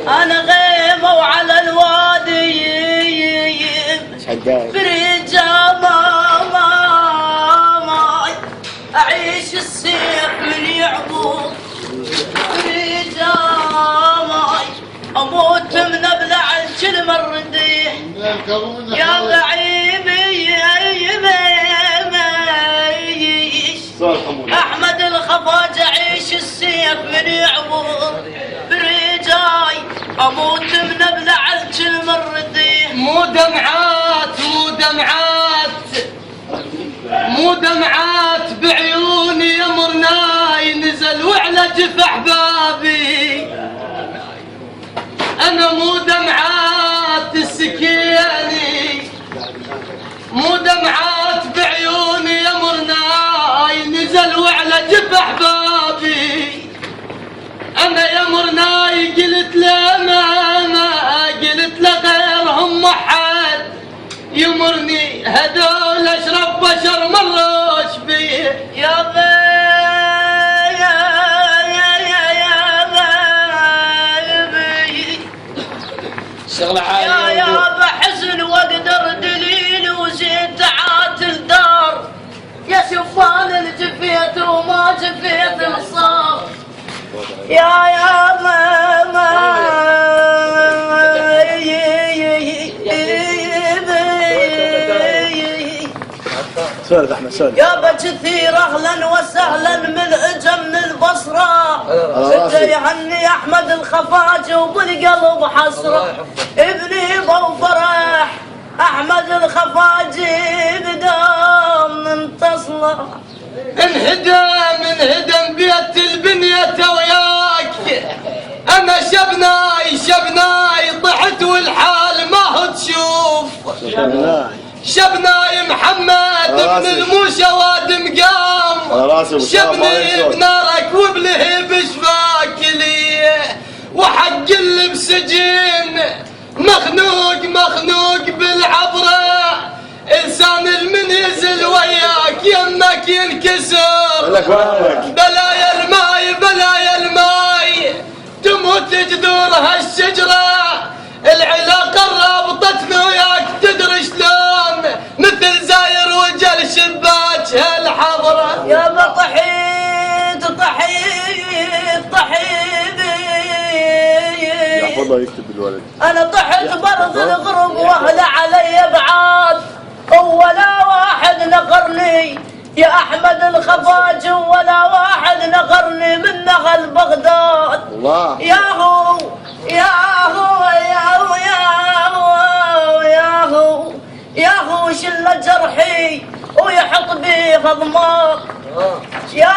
انا غيم وعلى الوادي برجا ماي اعيش السيف من يعبور برجا ماي اموت من ابلع الكلمه الرديح يا غعيبي احمد الخفاج اعيش السيف من يعبور برجاي اموت من ابلع الكلمه الرديح مو دمعات مو دمعات مو دمعات بعيوني يا مرناي نزل وعلى جف احبابي انا مو دمعات السكيني مو دمعات بعيوني يا مرناي نزل وعلى جف احبابي انا يا مرناي قلت له ما قلت له غيرهم ما حد يمرني هذول اشرب بشر مروش بيه يا شغله عاليه يا بحزن واقدر دليل وزيد تعاتل دار يا شوفان الجفيت وما جفيت الصاف يا ماما سولف احمد سولف يا بكثير اهلا وسهلا من اجا من البصره انت يهني احمد الخفاج وبالقلب حسره ابني ابو فرح احمد الخفاج بدام منتصله انهدم بيت البنية وياك انا شبناي طحت والحال ما هو تشوف شبناي محمد ابن الموشى واد مقام شبني بنارك وبلهيب شفاك لي وحق اللي بسجين مخنوق بالعبره انسان المن يزل وياك يمك ينكسر بلايا الماي تموت جذور هالشجره العلاقه رابطتنا وياك تدري شلون مثل زاير وجل شباك هالحضره يا بطحيت يحفظها يكتب الولد انا طحت برض الغرب واهل علي بعاد ولا واحد نقرني يا احمد الخفاج ولا واحد نقرني من نغل بغداد الله ياهو شل جرحي ويحط بيه ضمار يا